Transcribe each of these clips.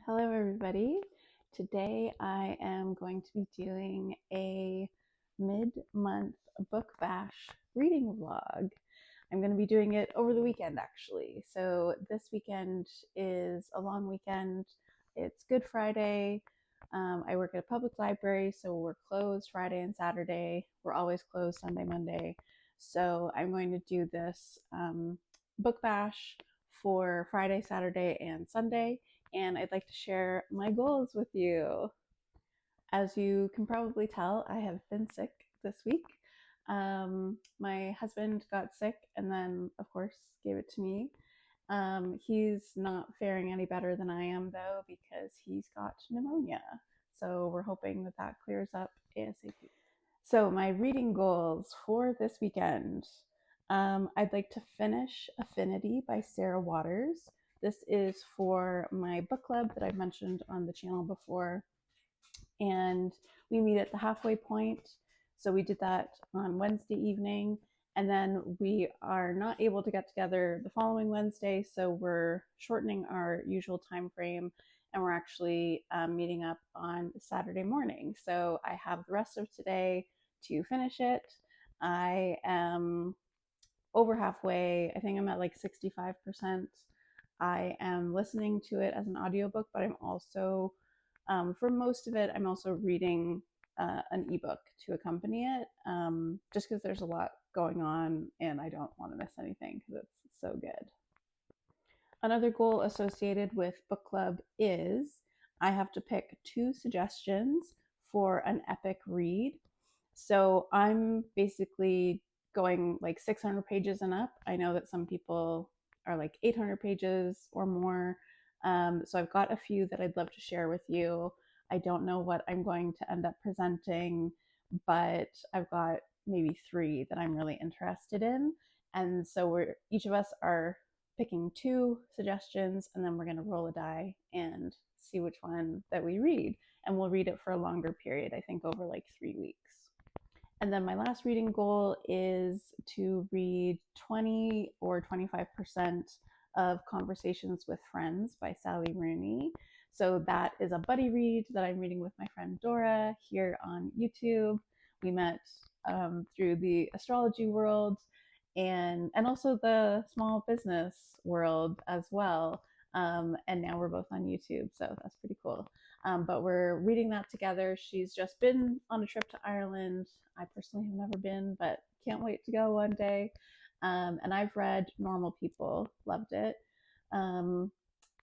Hello everybody. Today I am going to be doing a mid-month book bash reading vlog. I'm going to be doing it over the weekend actually. So this weekend is a long weekend. It's Good Friday. I work at a public library, so we're closed Friday and Saturday. We're always closed Sunday, Monday. So I'm going to do this book bash for Friday, Saturday, and Sunday. And I'd like to share my goals with you. As you can probably tell, I have been sick this week. My husband got sick and then, of course, gave it to me. He's not faring any better than I am, though, because he's got pneumonia. So we're hoping that that clears up ASAP. So my reading goals for this weekend. I'd like to finish Affinity by Sarah Waters. This is for my book club that I've mentioned on the channel before. And we meet at the halfway point. So we did that on Wednesday evening. And then we are not able to get together the following Wednesday. So we're shortening our usual time frame. And we're actually meeting up on Saturday morning. So I have the rest of today to finish it. I am over halfway. I think I'm at like 65%. I am listening to it as an audiobook, but I'm also, for most of it, I'm also reading an ebook to accompany it, just because there's a lot going on and I don't want to miss anything because it's so good. Another goal associated with book club is I have to pick 2 suggestions for an epic read. So I'm basically going like 600 pages and up. I know that some people are like 800 pages or more. So I've got a few that I'd love to share with you. I don't know what I'm going to end up presenting, but I've got maybe 3 that I'm really interested in. And so each of us are picking 2 suggestions, and then we're going to roll a die and see which one that we read. And we'll read it for a longer period, I think over like 3 weeks. And then my last reading goal is to read 20 or 25% of Conversations with Friends by Sally Rooney. So that is a buddy read that I'm reading with my friend Dora here on YouTube. We met through the astrology world and also the small business world as well. And now we're both on YouTube, so that's pretty cool. But we're reading that together. She's just been on a trip to Ireland. I personally have never been, but can't wait to go one day. And I've read Normal People, loved it.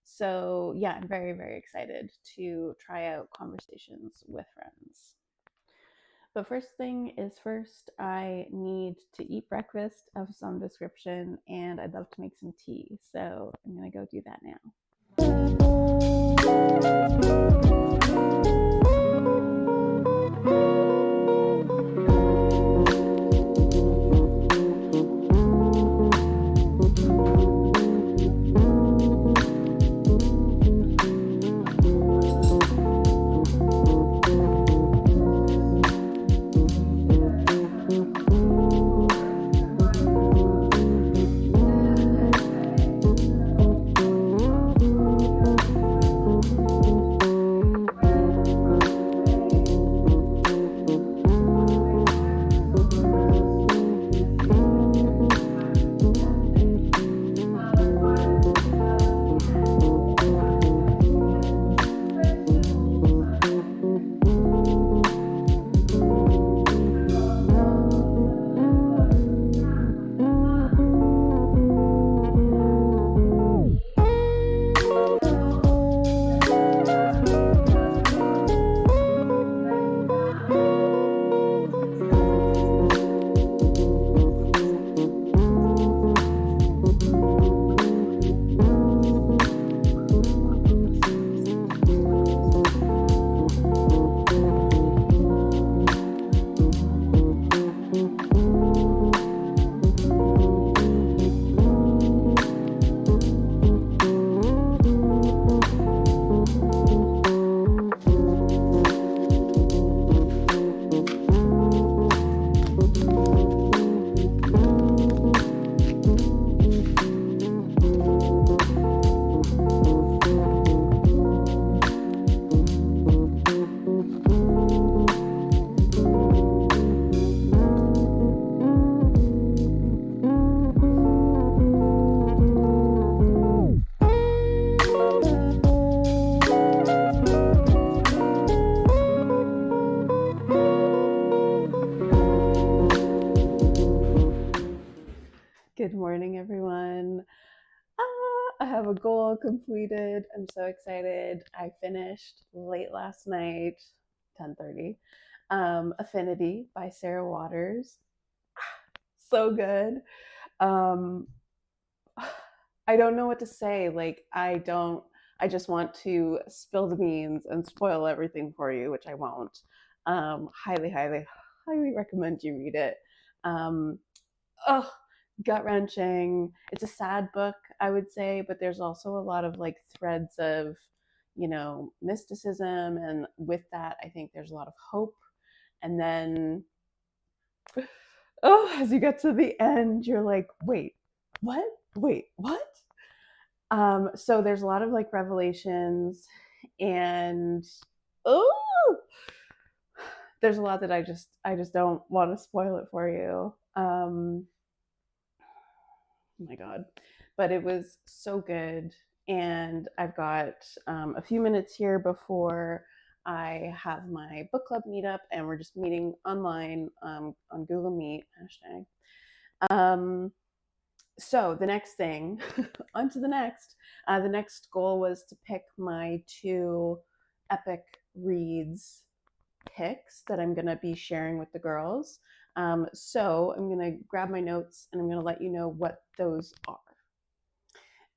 So yeah, I'm very, very excited to try out Conversations with Friends. But first thing is first, I need to eat breakfast of some description, and I'd love to make some tea. So I'm gonna go do that now. completed. I'm so excited. I finished late last night, 10:30. Affinity by Sarah Waters. So good. Um, I don't know what to say. I just want to spill the beans and spoil everything for you, which I won't. Highly, highly, highly recommend you read it. Um, oh, gut wrenching. It's a sad book, I would say, but there's also a lot of like threads of, mysticism. And with that, I think there's a lot of hope. And then, as you get to the end, you're like, wait, what? Wait, what? So there's a lot of like revelations, and oh, there's a lot that I just don't want to spoil it for you. Oh my god, but it was so good, and I've got a few minutes here before I have my book club meetup, and we're just meeting online on Google Meet hashtag. So the next thing, on to the next. The next goal was to pick my 2 epic reads picks that I'm going to be sharing with the girls. So I'm going to grab my notes and I'm going to let you know what those are.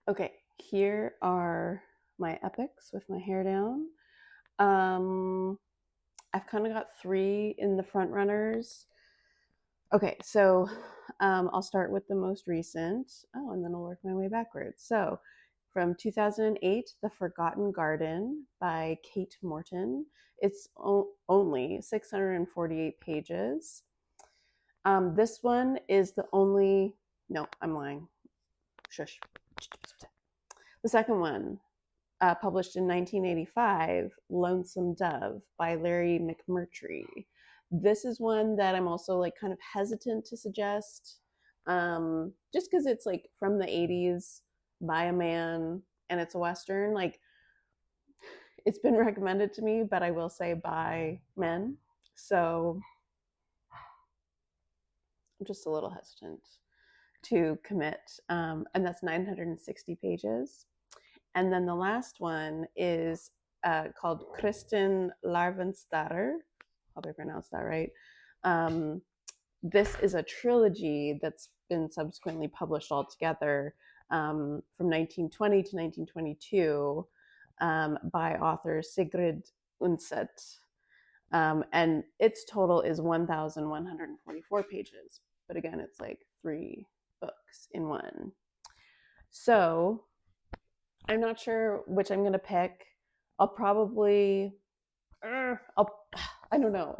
Okay, here are my epics with my hair down. I've kind of got 3 in the front runners. Okay, so I'll start with the most recent. Oh, and then I'll work my way backwards. So from 2008, The Forgotten Garden by Kate Morton. It's only 648 pages. This one is the only, no, I'm lying. Shush. The second one, published in 1985, Lonesome Dove by Larry McMurtry. This is one that I'm also like kind of hesitant to suggest, just because it's like from the 80s by a man and it's a Western. Like, it's been recommended to me, but I will say by men. So I'm just a little hesitant to commit. And that's 960 pages. And then the last one is called Kristin Larvenstatter. Hope I pronounced that right. This is a trilogy that's been subsequently published all together from 1920 to 1922 by author Sigrid Undset. And its total is 1,144 pages. But again, it's like 3 books in one. So I'm not sure which I'm going to pick. I'll probably, I don't know.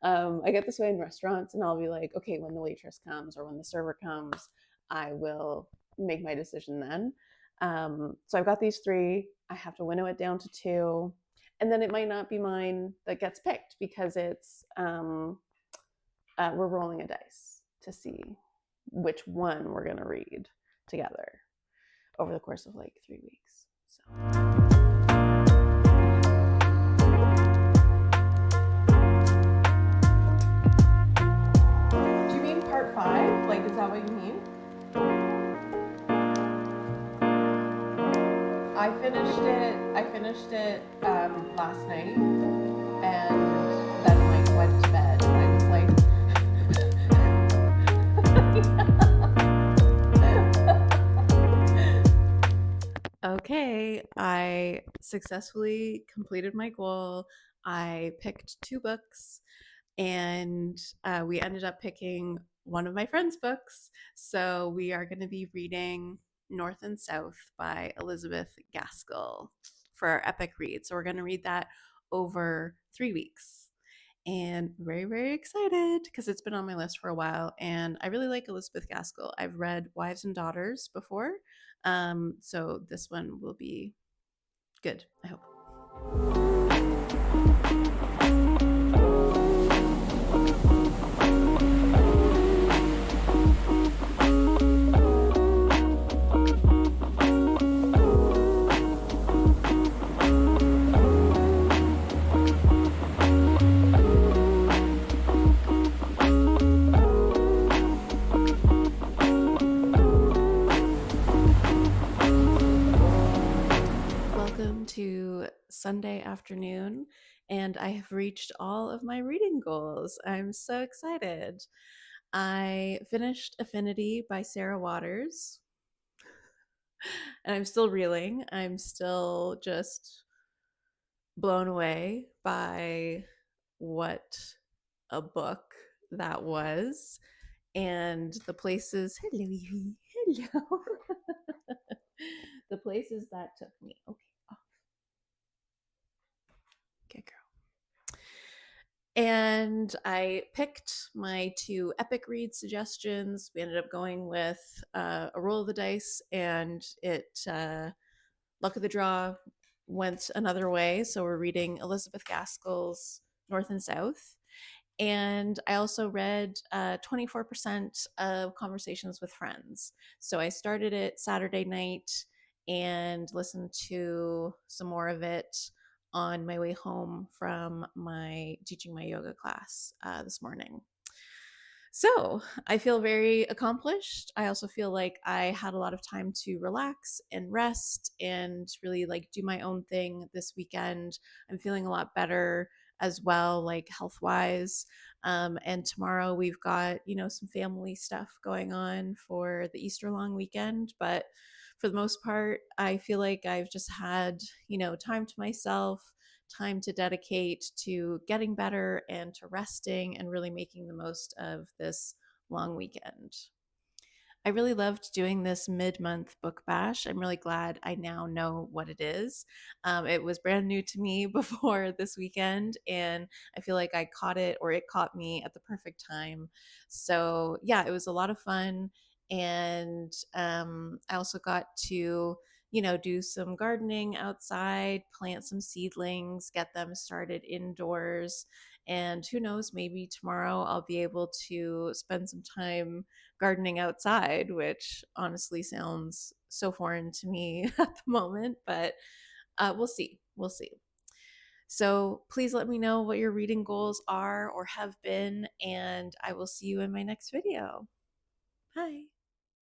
I get this way in restaurants and I'll be like, okay, when the waitress comes or when the server comes, I will make my decision then. So I've got these 3. I have to winnow it down to 2. And then it might not be mine that gets picked because it's, we're rolling a dice to see which one we're going to read together over the course of like 3 weeks. So. Do you mean part 5? Like, is that what you mean? I finished it last night, and then like went to bed. And I was like, okay, I successfully completed my goal. I picked 2 books, and we ended up picking one of my friend's books. So we are going to be reading North and South by Elizabeth Gaskell for our epic read. So we're going to read that over 3 weeks. And very, very excited because it's been on my list for a while. And I really like Elizabeth Gaskell. I've read Wives and Daughters before. So this one will be good, I hope. to Sunday afternoon, and I have reached all of my reading goals. I'm so excited. I finished Affinity by Sarah Waters, and I'm still reeling. I'm still just blown away by what a book that was, and the places. Hello, Evie. Hello. The places that took me. Okay, off. Good girl. And I picked my two epic read suggestions. We ended up going with A Roll of the Dice, and luck of the draw went another way. So we're reading Elizabeth Gaskell's North and South. And I also read 24% of Conversations with Friends. So I started it Saturday night and listened to some more of it on my way home from my teaching my yoga class this morning. So I feel very accomplished. I also feel like I had a lot of time to relax and rest and really like do my own thing this weekend. I'm feeling a lot better as well, like health wise. And tomorrow we've got, some family stuff going on for the Easter long weekend. But for the most part, I feel like I've just had, time to myself, time to dedicate to getting better and to resting and really making the most of this long weekend. I really loved doing this mid-month book bash. I'm really glad I now know what it is. It was brand new to me before this weekend, and I feel like I caught it, or it caught me at the perfect time. So yeah, it was a lot of fun, and I also got to do some gardening outside, plant some seedlings, get them started indoors. And who knows, maybe tomorrow I'll be able to spend some time gardening outside, which honestly sounds so foreign to me at the moment, but we'll see. We'll see. So please let me know what your reading goals are or have been, and I will see you in my next video. Bye.